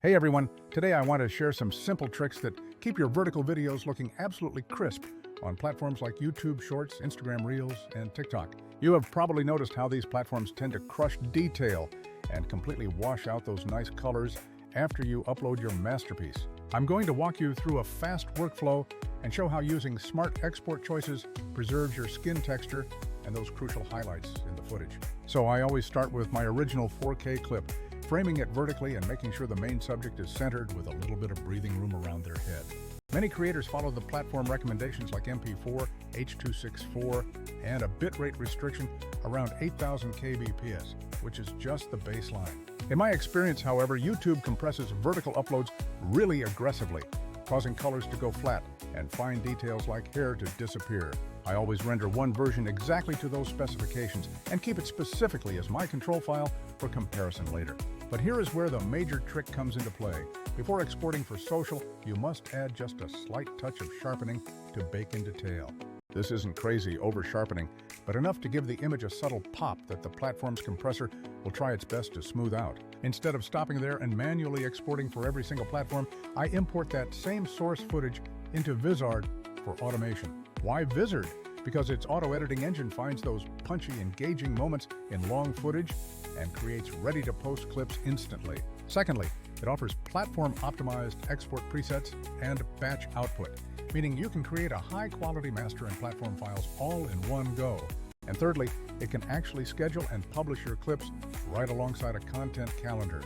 Hey everyone, today I want to share some simple tricks that keep your vertical videos looking absolutely crisp on platforms like YouTube Shorts, Instagram Reels, and TikTok. You have probably noticed how these platforms tend to crush detail and completely wash out those nice colors after you upload your masterpiece. I'm going to walk you through a fast workflow and show how using smart export choices preserves your skin texture and those crucial highlights in the footage. So I always start with my original 4K clip, framing it vertically and making sure the main subject is centered with a little bit of breathing room around their head. Many creators follow the platform recommendations like MP4 H.264 and a bitrate restriction around 8,000 kbps, which is just the baseline. In my experience, however, YouTube compresses vertical uploads really aggressively, causing colors to go flat and fine details like hair to disappear. I always render one version exactly to those specifications and keep it specifically as my control file for comparison later. But here is where the major trick comes into play. Before exporting for social, you must add just a slight touch of sharpening to bake in detail. This isn't crazy over-sharpening, but enough to give the image a subtle pop that the platform's compressor will try its best to smooth out. Instead of stopping there and manually exporting for every single platform, I import that same source footage into Vizard for automation. Why Vizard? Because its auto-editing engine finds those punchy, engaging moments in long footage and creates ready-to-post clips instantly. Secondly, it offers platform-optimized export presets and batch output, meaning you can create a high-quality master and platform files all in one go. And thirdly, it can actually schedule and publish your clips right alongside a content calendar,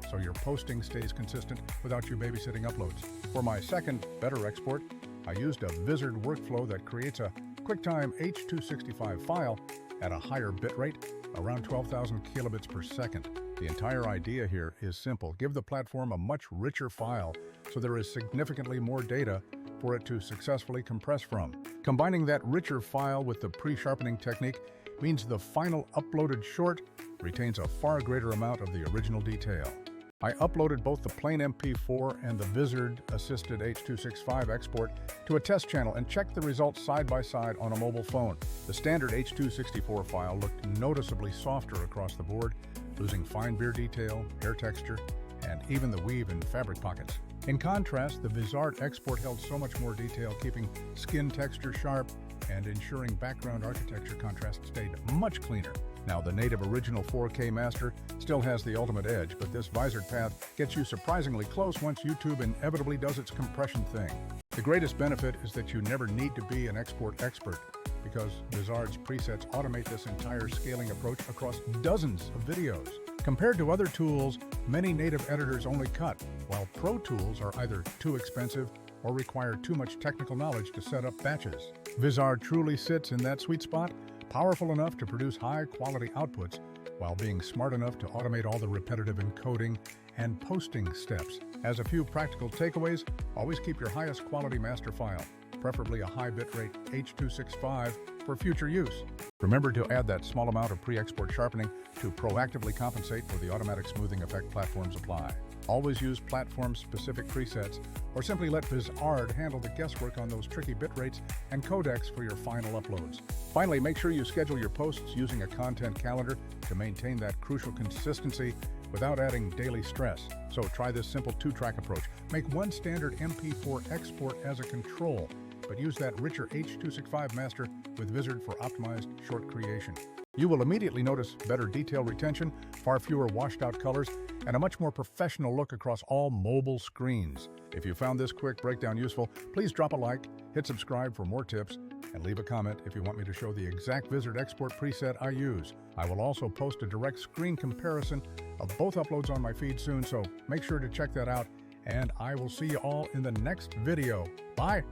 so your posting stays consistent without you babysitting uploads. For my second, better export, I used a Vizard workflow that creates a QuickTime H.265 file at a higher bitrate, around 12,000 kilobits per second. The entire idea here is simple. Give the platform a much richer file so there is significantly more data for it to successfully compress from. Combining that richer file with the pre-sharpening technique means the final uploaded short retains a far greater amount of the original detail. I uploaded both the plain MP4 and the Vizard-assisted H.265 export to a test channel and checked the results side by side on a mobile phone. The standard H.264 file looked noticeably softer across the board, losing fine beard detail, hair texture, and even the weave in fabric pockets. In contrast, the Vizard export held so much more detail, keeping skin texture sharp and ensuring background architecture contrast stayed much cleaner. Now, the native original 4K master still has the ultimate edge, but this Vizard path gets you surprisingly close once YouTube inevitably does its compression thing. The greatest benefit is that you never need to be an export expert, because Vizard's presets automate this entire scaling approach across dozens of videos. Compared to other tools, many native editors only cut, while pro tools are either too expensive or require too much technical knowledge to set up batches. Vizard truly sits in that sweet spot, powerful enough to produce high-quality outputs while being smart enough to automate all the repetitive encoding and posting steps. As a few practical takeaways, always keep your highest quality master file, preferably a high bitrate H.265 for future use. Remember to add that small amount of pre-export sharpening to proactively compensate for the automatic smoothing effect platforms apply. Always use platform-specific presets, or simply let Vizard handle the guesswork on those tricky bitrates and codecs for your final uploads. Finally, make sure you schedule your posts using a content calendar to maintain that crucial consistency without adding daily stress. So try this simple two-track approach. Make one standard MP4 export as a control, but use that richer H.265 master with Vizard for optimized short creation. You will immediately notice better detail retention, far fewer washed-out colors, and a much more professional look across all mobile screens. If you found this quick breakdown useful, please drop a like, hit subscribe for more tips, and leave a comment if you want me to show the exact Vizard export preset I use. I will also post a direct screen comparison of both uploads on my feed soon, so make sure to check that out, and I will see you all in the next video. Bye!